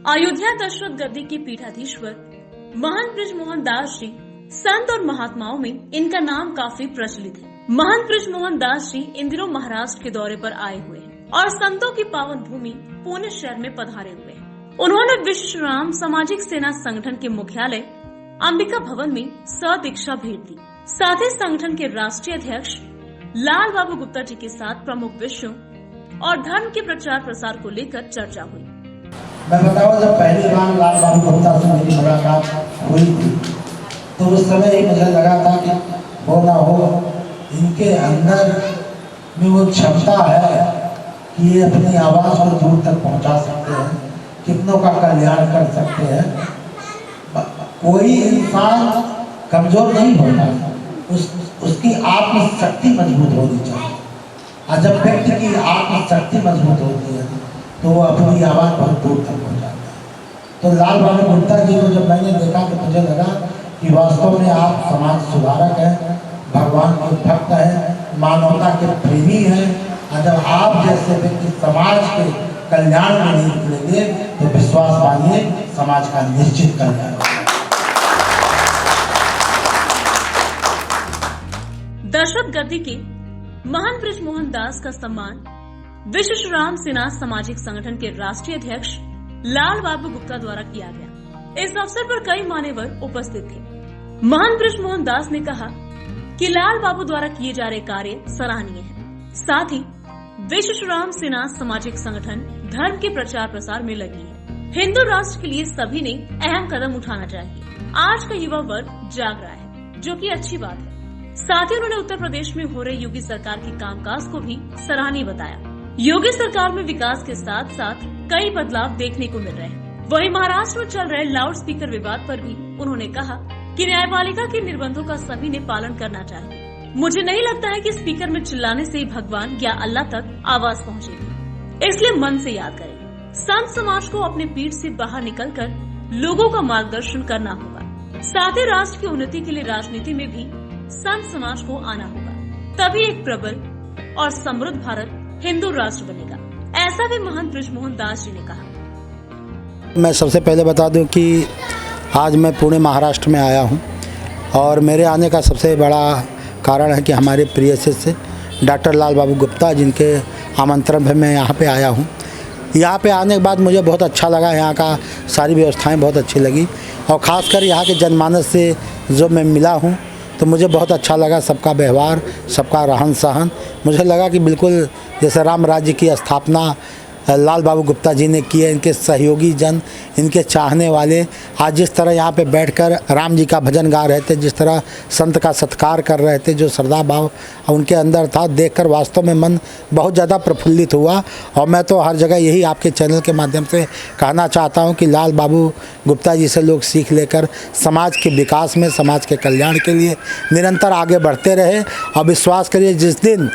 अयोध्या दशरथ गद्दी के पीठाधीश्वर महंत बृजमोहन दास जी संत और महात्माओं में इनका नाम काफी प्रचलित है। महंत बृजमोहन दास जी इन दिनों महाराष्ट्र के दौरे पर आए हुए हैं और संतों की पावन भूमि पुणे शहर में पधारे हुए हैं। उन्होंने विश्व राम सामाजिक सेना संगठन के मुख्यालय अंबिका भवन में सदीक्षा भेंट दी। साथ ही संगठन के राष्ट्रीय अध्यक्ष लाल बाबू गुप्ता जी के साथ प्रमुख विषयों और धर्म के प्रचार प्रसार को लेकर चर्चा हुई। मैं बताऊं, जब पहली बार लाल बाबू गुप्ता से मेरी मुलाकात हुई थी तो उस समय ही मुझे लगा था कि हो ना हो इनके अंदर में वो क्षमता है कि ये अपनी आवाज़ को दूर तक पहुंचा सकते हैं, कितनों का कल्याण कर सकते हैं। कोई इंसान कमजोर नहीं होता, उसकी आत्मशक्ति मजबूत होनी चाहिए। और जब व्यक्ति की आत्मशक्ति मजबूत होती है तो वो अपनी आवाज़ बहुत दूर तक पहुँचाता है। तो लाल बाबू गुप्ता जी को जब मैंने देखा तो मुझे लगा कि वास्तव में आप समाज सुधारक हैं, भगवान के भक्त हैं, मानवता के प्रेमी हैं। और जब आप जैसे व्यक्ति समाज के कल्याण में नहीं निकलेंगे तो विश्वास मानिए समाज का निश्चित कल्याण होगा। दशरथ गद्दी के महंत बृजमोहन दास का सम्मान विश्व राम सेना सामाजिक संगठन के राष्ट्रीय अध्यक्ष लाल बाबू गुप्ता द्वारा किया गया। इस अवसर पर कई मान्यवर उपस्थित थे। महंत बृजमोहन दास ने कहा कि लाल बाबू द्वारा किए जा रहे कार्य सराहनीय है। साथ ही विश्व राम सेना सामाजिक संगठन धर्म के प्रचार प्रसार में लगी है। हिंदू राष्ट्र के लिए सभी ने अहम कदम उठाना चाहिए। आज का युवा वर्ग जाग रहा है, जो कि अच्छी बात है। साथ ही उन्होंने उत्तर प्रदेश में हो रही योगी सरकार के कामकाज को भी सराहनीय बताया। योगी सरकार में विकास के साथ साथ कई बदलाव देखने को मिल रहे हैं। वहीं महाराष्ट्र में चल रहे लाउड स्पीकर विवाद पर भी उन्होंने कहा कि न्यायपालिका के निर्बंधों का सभी ने पालन करना चाहिए। मुझे नहीं लगता है कि स्पीकर में चिल्लाने से ही भगवान या अल्लाह तक आवाज पहुंचेगी, इसलिए मन से याद करें। संत समाज को अपने पीठ से बाहर निकलकर लोगों का मार्गदर्शन करना होगा। साथ ही राष्ट्र की उन्नति के लिए राजनीति में भी संत समाज को आना होगा, तभी एक प्रबल और समृद्ध भारत हिंदू राष्ट्र बनेगा। ऐसा भी महंत बृजमोहन दास जी ने कहा। मैं सबसे पहले बता दूं कि आज मैं पुणे महाराष्ट्र में आया हूं और मेरे आने का सबसे बड़ा कारण है कि हमारे प्रिय शिष्य डॉक्टर लाल बाबू गुप्ता जिनके आमंत्रण पर मैं यहाँ पे आया हूँ। यहाँ पे आने के बाद मुझे बहुत अच्छा लगा। यहाँ का सारी व्यवस्थाएं बहुत अच्छी लगी और ख़ासकर यहाँ के जनमानस से जो मैं मिला हूँ तो मुझे बहुत अच्छा लगा। सबका व्यवहार, सबका रहन सहन, मुझे लगा कि बिल्कुल जैसे राम राज्य की स्थापना लाल बाबू गुप्ता जी ने की है। इनके सहयोगी जन, इनके चाहने वाले आज जिस तरह यहाँ पे बैठकर राम जी का भजन गा रहे थे, जिस तरह संत का सत्कार कर रहे थे, जो श्रद्धा भाव उनके अंदर था, देखकर वास्तव में मन बहुत ज़्यादा प्रफुल्लित हुआ। और मैं तो हर जगह यही आपके चैनल के माध्यम से कहना चाहता हूँ कि लाल बाबू गुप्ता जी से लोग सीख लेकर समाज के विकास में, समाज के कल्याण के लिए निरंतर आगे बढ़ते रहे। और विश्वास करिए, जिस दिन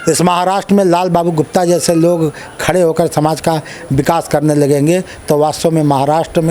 इस महाराष्ट्र में लाल बाबू गुप्ता जैसे लोग खड़े होकर समाज का विकास करने लगेंगे तो वास्तव में महाराष्ट्र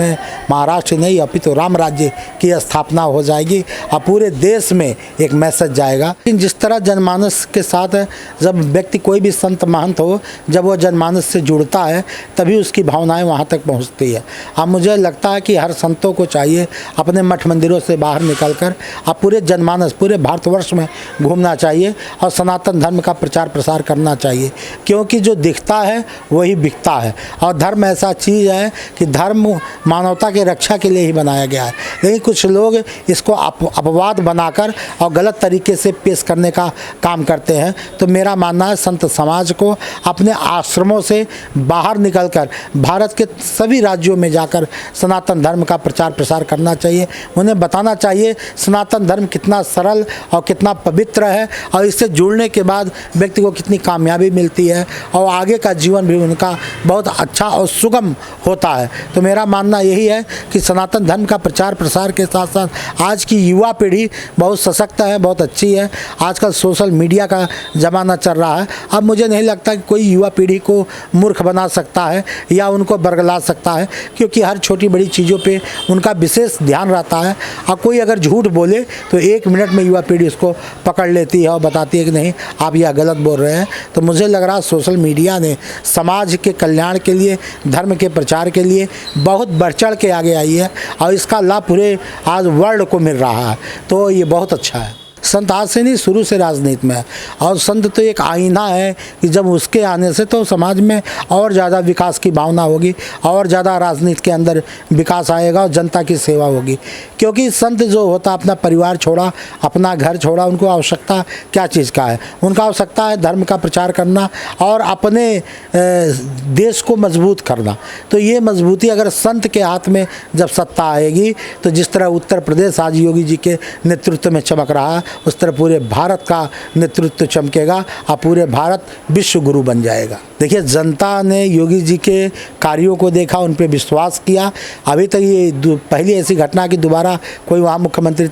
नहीं अपितु राम राज्य की स्थापना हो जाएगी और पूरे देश में एक मैसेज जाएगा। लेकिन जिस तरह जनमानस के साथ जब व्यक्ति कोई भी संत महंत हो, जब वो जनमानस से जुड़ता है तभी उसकी भावनाएं वहाँ तक पहुँचती है। अब मुझे लगता है कि हर संतों को चाहिए अपने मठ मंदिरों से बाहर निकल कर अब पूरे जनमानस, पूरे भारतवर्ष में घूमना चाहिए और सनातन धर्म का प्रसार करना चाहिए, क्योंकि जो दिखता है वही बिकता है। और धर्म ऐसा चीज़ है कि धर्म मानवता की रक्षा के लिए ही बनाया गया है, लेकिन कुछ लोग इसको अपवाद बनाकर और गलत तरीके से पेश करने का काम करते हैं। तो मेरा मानना है संत समाज को अपने आश्रमों से बाहर निकलकर भारत के सभी राज्यों में जाकर सनातन धर्म का प्रचार प्रसार करना चाहिए। उन्हें बताना चाहिए सनातन धर्म कितना सरल और कितना पवित्र है और इससे जुड़ने के बाद व्यक्ति को कितनी कामयाबी मिलती है और आगे का जीवन भी उनका बहुत अच्छा और सुगम होता है। तो मेरा मानना यही है कि सनातन धर्म का प्रचार प्रसार के साथ साथ आज की युवा पीढ़ी बहुत सशक्त है, बहुत अच्छी है। आजकल सोशल मीडिया का ज़माना चल रहा है। अब मुझे नहीं लगता कि कोई युवा पीढ़ी को मूर्ख बना सकता है या उनको बरगला सकता है, क्योंकि हर छोटी बड़ी चीज़ों पे उनका विशेष ध्यान रहता है। और कोई अगर झूठ बोले तो 1 मिनट में युवा पीढ़ी उसको पकड़ लेती है और बताती है कि नहीं, आप यह गलत बोल रहे हैं, तो मुझे लग रहा है सोशल मीडिया ने समाज के कल्याण के लिए, धर्म के प्रचार के लिए बहुत बढ़ चढ़ के आगे आई है और इसका लाभ पूरे आज वर्ल्ड को मिल रहा है। तो ये बहुत अच्छा है। संत आज से नहीं, शुरू से राजनीति में है और संत तो एक आईना है कि जब उसके आने से तो समाज में और ज़्यादा विकास की भावना होगी और ज़्यादा राजनीति के अंदर विकास आएगा और जनता की सेवा होगी। क्योंकि संत जो होता अपना परिवार छोड़ा, अपना घर छोड़ा, उनको आवश्यकता क्या चीज़ का है? उनका आवश्यकता है धर्म का प्रचार करना और अपने देश को मजबूत करना। तो ये मजबूती अगर संत के हाथ में जब सत्ता आएगी तो जिस तरह उत्तर प्रदेश आज योगी जी के नेतृत्व में चमक रहा है, उस तरह पूरे भारत का नेतृत्व चमकेगा और पूरे भारत विश्व गुरु बन जाएगा। देखिए, जनता ने योगी जी के कार्यों को देखा, उन पर विश्वास किया। अभी तक ये पहली ऐसी घटना कि दोबारा कोई वहाँ मुख्यमंत्री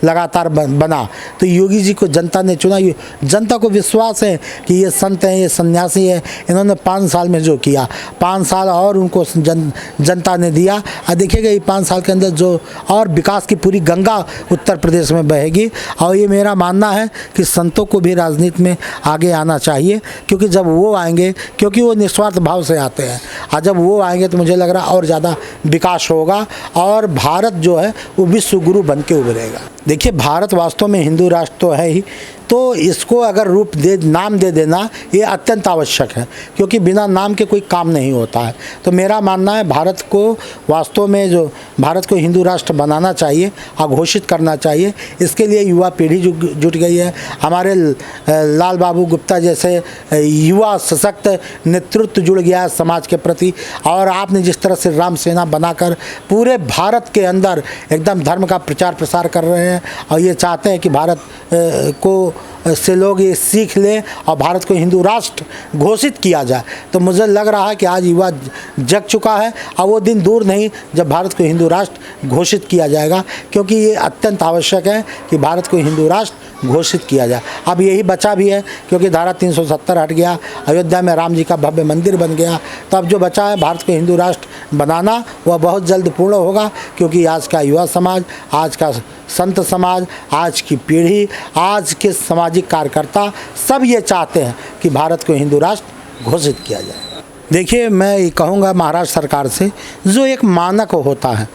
लगातार बना, तो योगी जी को जनता ने चुना। जनता को विश्वास है कि ये संत हैं, ये सन्यासी हैं, इन्होंने 5 साल में जो किया, 5 साल और उनको जनता ने दिया। और देखिएगा ये 5 साल के अंदर जो और विकास की पूरी गंगा उत्तर प्रदेश में बहेगी। और ये मेरा मानना है कि संतों को भी राजनीति में आगे आना चाहिए, क्योंकि जब वो आएंगे, क्योंकि वो निस्वार्थ भाव से आते हैं, और जब वो आएंगे तो मुझे लग रहा है और ज़्यादा विकास होगा और भारत जो है वो विश्व गुरु बन के उभरेगा। देखिए, भारत वास्तव में हिंदू राष्ट्र तो है ही, तो इसको अगर नाम दे देना ये अत्यंत आवश्यक है, क्योंकि बिना नाम के कोई काम नहीं होता है। तो मेरा मानना है भारत को वास्तव में जो भारत को हिंदू राष्ट्र बनाना चाहिए और घोषित करना चाहिए। इसके लिए युवा पीढ़ी जुट गई है। हमारे लाल बाबू गुप्ता जैसे युवा सशक्त नेतृत्व जुड़ गया है समाज के प्रति। और आपने जिस तरह से राम सेना बनाकर पूरे भारत के अंदर एकदम धर्म का प्रचार प्रसार कर रहे हैं और ये चाहते हैं कि भारत को से लोग ये सीख लें और भारत को हिंदू राष्ट्र घोषित किया जाए। तो मुझे लग रहा है कि आज युवा जग चुका है और वो दिन दूर नहीं जब भारत को हिंदू राष्ट्र घोषित किया जाएगा, क्योंकि ये अत्यंत आवश्यक है कि भारत को हिंदू राष्ट्र घोषित किया जाए। अब यही बचा भी है, क्योंकि धारा 370 हट गया, अयोध्या में राम जी का भव्य मंदिर बन गया। तो अब जो बचा है भारत को हिंदू राष्ट्र बनाना, वह बहुत जल्द पूर्ण होगा, क्योंकि आज का युवा समाज, आज का संत समाज, आज की पीढ़ी, आज के सामाजिक कार्यकर्ता सब ये चाहते हैं कि भारत को हिंदू राष्ट्र घोषित किया जाए। देखिए, मैं ये कहूँगा महाराष्ट्र सरकार से, जो एक मानक होता है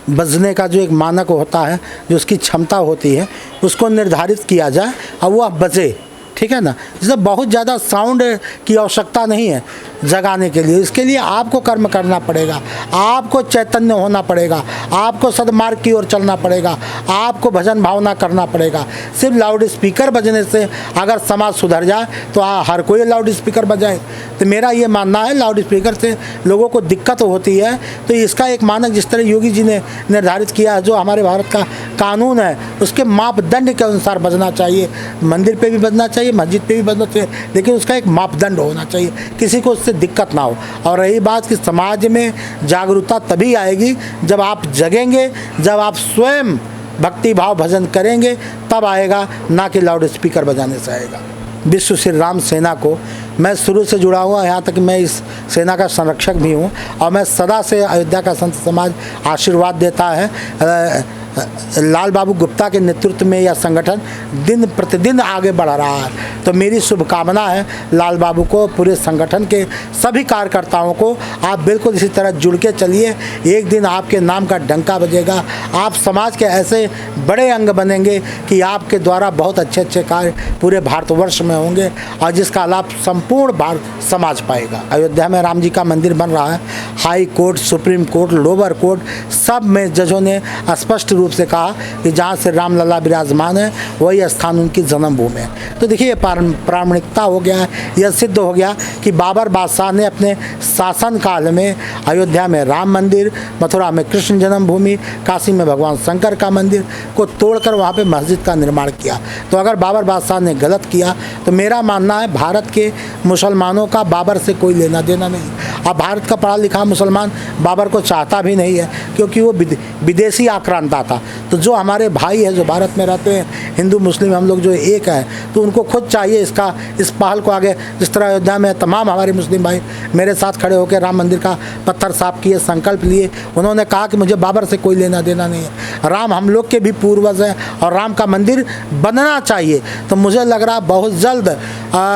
बजने का, जो एक मानक होता है, जो उसकी क्षमता होती है, उसको निर्धारित किया जाए और वह बजे, ठीक है ना। जैसे बहुत ज़्यादा साउंड की आवश्यकता नहीं है जगाने के लिए। इसके लिए आपको कर्म करना पड़ेगा, आपको चैतन्य होना पड़ेगा, आपको सदमार्ग की ओर चलना पड़ेगा, आपको भजन भावना करना पड़ेगा। सिर्फ लाउड स्पीकर बजने से अगर समाज सुधर जाए तो हर कोई लाउड स्पीकर बजाए। तो मेरा ये मानना है लाउड स्पीकर से लोगों को दिक्कत होती है, तो इसका एक मानक जिस तरह योगी जी ने निर्धारित किया है, जो हमारे भारत का कानून है, उसके मापदंड के अनुसार बजना चाहिए। मंदिर पर भी बजना चाहिए, मस्जिद पे भी बजना चाहिए, लेकिन उसका एक मापदंड होना चाहिए, किसी को उससे दिक्कत ना हो। और रही बात कि समाज में जागरूकता तभी आएगी जब आप जगेंगे, जब आप स्वयं भक्ति भाव भजन करेंगे, तब आएगा, ना कि लाउड स्पीकर बजाने से आएगा। विश्व श्री राम सेना को मैं शुरू से जुड़ा हुआ, यहाँ तक मैं इस सेना का संरक्षक भी हूँ और मैं सदा से अयोध्या का संत समाज आशीर्वाद देता है। लाल बाबू गुप्ता के नेतृत्व में यह संगठन दिन प्रतिदिन आगे बढ़ रहा है। तो मेरी शुभकामना है लाल बाबू को, पूरे संगठन के सभी कार्यकर्ताओं को, आप बिल्कुल इसी तरह जुड़ के चलिए। एक दिन आपके नाम का डंका बजेगा, आप समाज के ऐसे बड़े अंग बनेंगे कि आपके द्वारा बहुत अच्छे अच्छे कार्य पूरे भारतवर्ष में होंगे और जिसका लाभ संपूर्ण भारत समाज पाएगा। अयोध्या में राम जी का मंदिर बन रहा है। High court, supreme court, lower court, सब में जजों ने स्पष्ट रूप से कहा कि जहाँ से रामलला विराजमान है वही स्थान उनकी जन्मभूमि है। तो देखिए, प्रामाणिकता हो गया है, यह सिद्ध हो गया कि बाबर बादशाह ने अपने शासन काल में अयोध्या में राम मंदिर, मथुरा में कृष्ण जन्मभूमि, काशी में भगवान शंकर का मंदिर को तोड़कर वहाँ पे मस्जिद का निर्माण किया। तो अगर बाबर बादशाह ने गलत किया तो मेरा मानना है भारत के मुसलमानों का बाबर से कोई लेना देना नहीं। अब भारत का पढ़ा लिखा मुसलमान बाबर को चाहता भी नहीं है, क्योंकि वो विदेशी आक्रांता था। तो जो हमारे भाई हैं जो भारत में रहते हैं, हिंदू मुस्लिम हम लोग जो एक हैं, तो उनको खुद चाहिए इस पहल को आगे, जिस तरह अयोध्या में तमाम हमारे मुस्लिम भाई मेरे साथ खड़े होकर राम मंदिर का पत्थर साफ किए, संकल्प लिए। उन्होंने कहा कि मुझे बाबर से कोई लेना देना नहीं है, राम हम लोग के भी पूर्वज हैं और राम का मंदिर बनना चाहिए। तो मुझे लग रहा बहुत जल्द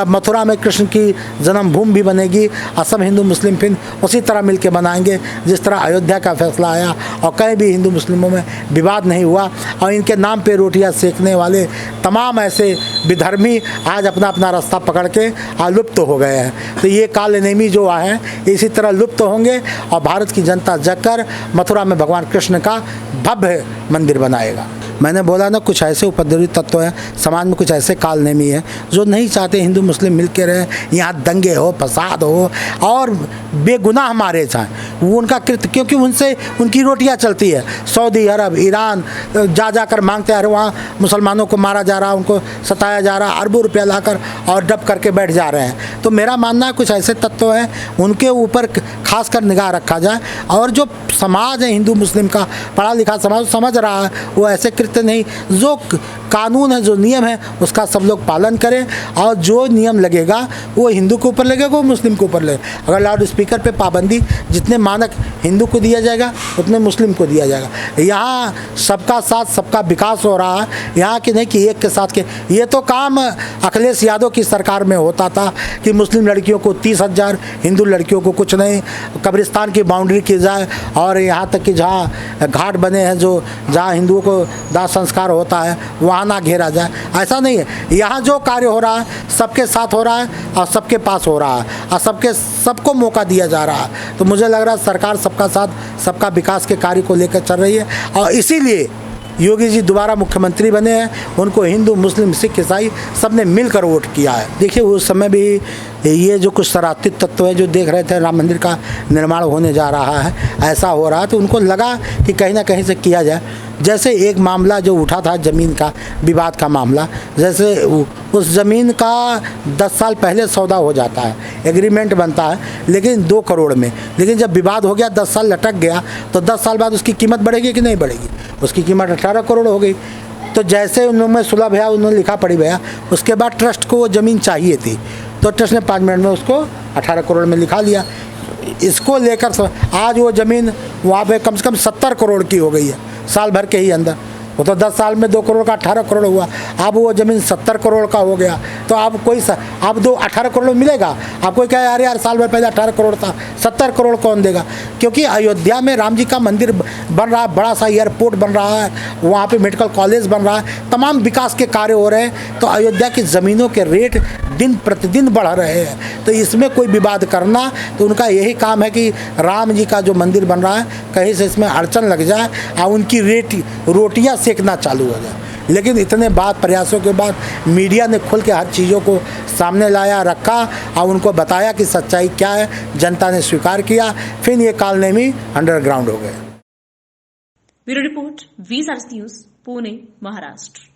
मथुरा में कृष्ण की जन्मभूमि भी बनेगी और सब हिंदू मुस्लिम फिर उसी तरह मिलकर बनाएंगे जिस तरह अयोध्या का फैसला आया और कहीं भी हिंदू मुस्लिमों में विवाद नहीं हुआ और इनके नाम पे रोटियां सेकने वाले तमाम ऐसे विधर्मी आज अपना अपना रास्ता पकड़ के लुप्त हो गए हैं। तो ये कालनेमी जो है इसी तरह लुप्त होंगे और भारत की जनता जगकर मथुरा में भगवान कृष्ण का भव्य मंदिर बनाएगा। मैंने बोला ना, कुछ ऐसे उपद्रवी तत्व हैं समाज में, कुछ ऐसे कालनेमी हैं जो नहीं चाहते हिंदू मुस्लिम मिल के रहे, यहाँ दंगे हो, फसाद हो और बेगुनाह मारे जाएँ। वो उनका कृत्य, क्योंकि उनसे उनकी रोटियाँ चलती है। सऊदी अरब, ईरान जा कर मांगते हैं, वहाँ मुसलमानों को मारा जा रहा, उनको सताया जा रहा, अरबों रुपया लाकर और डब करके बैठ जा रहे हैं। तो मेरा मानना है कुछ ऐसे तत्व हैं उनके ऊपर खासकर निगाह रखा जाए और जो समाज है हिंदू मुस्लिम का, पढ़ा लिखा समाज समझ रहा है वो ऐसे कृत्य नहीं, जो कानून है, जो नियम है उसका सब लोग पालन करें और जो नियम लगेगा वो हिंदू के ऊपर लगेगा, वो मुस्लिम के ऊपर लगेगा। अगर लाउड स्पीकर पे पाबंदी जितने मानक हिंदू को दिया जाएगा उतने मुस्लिम को दिया जाएगा। यहाँ सबका साथ सबका विकास हो रहा है, यहाँ की नहीं कि एक के साथ के। ये तो काम अखिलेश यादव की सरकार में होता था कि मुस्लिम लड़कियों को 30,000, हिंदू लड़कियों को कुछ नहीं, कब्रिस्तान की बाउंड्री की जाए और यहाँ तक कि जहाँ घाट बने हैं जो जहाँ हिंदुओं को दाह संस्कार होता है वहाँ ना घेरा जाए। ऐसा नहीं है, यहाँ जो कार्य हो रहा है सबके साथ हो रहा है और सबके पास हो रहा है और सबको मौका दिया जा रहा है। तो मुझे लग रहा है सरकार सबका साथ सबका विकास के कार्य को लेकर चल रही है और इसीलिए योगी जी दोबारा मुख्यमंत्री बने हैं। उनको हिंदू, मुस्लिम, सिख, ईसाई सब ने मिलकर वोट किया है। देखिए उस समय भी ये जो कुछ शरारती तत्व है जो देख रहे थे राम मंदिर का निर्माण होने जा रहा है, ऐसा हो रहा है, तो उनको लगा कि कहीं ना कहीं से किया जाए। जैसे एक मामला जो उठा था ज़मीन का, विवाद का मामला, जैसे उस ज़मीन का 10 साल पहले सौदा हो जाता है, एग्रीमेंट बनता है, लेकिन 2 करोड़ में, लेकिन जब विवाद हो गया 10 साल लटक गया तो 10 साल बाद उसकी कीमत बढ़ेगी कि नहीं बढ़ेगी? उसकी कीमत 18 करोड़ हो गई। तो जैसे उन्होंने सुलह भैया उन्होंने लिखा पड़ी भैया, उसके बाद ट्रस्ट को वो ज़मीन चाहिए थी तो ट्रस्ट ने 5 मिनट में उसको 18 करोड़ में लिखा लिया। इसको लेकर आज वो ज़मीन वहाँ पे कम से कम 70 करोड़ की हो गई है साल भर के ही अंदर। वो तो 10 साल में 2 करोड़ का 18 करोड़ हुआ, अब वो ज़मीन 70 करोड़ का हो गया। तो अब कोई अब 18 करोड़ मिलेगा? आप कोई कहे यार साल भर पहले 18 करोड़ था, 70 करोड़ कौन देगा? क्योंकि अयोध्या में राम जी का मंदिर बन रहा है, बड़ा सा एयरपोर्ट बन रहा है, वहाँ पे मेडिकल कॉलेज बन रहा है, तमाम विकास के कार्य हो रहे हैं। तो अयोध्या की ज़मीनों के रेट दिन प्रतिदिन बढ़ रहे हैं। तो इसमें कोई विवाद करना, तो उनका यही काम है कि राम जी का जो मंदिर बन रहा है कहीं से इसमें अड़चन लग जाए और उनकी रोटियाँ सेकना चालू हो जाए। लेकिन इतने प्रयासों के बाद मीडिया ने खुल के हर चीज़ों को सामने लाया, रखा और उनको बताया कि सच्चाई क्या है, जनता ने स्वीकार किया, फिर ये कालनेमी अंडरग्राउंड हो गए। Bureau report, V-Sars news, Pune, Maharashtra.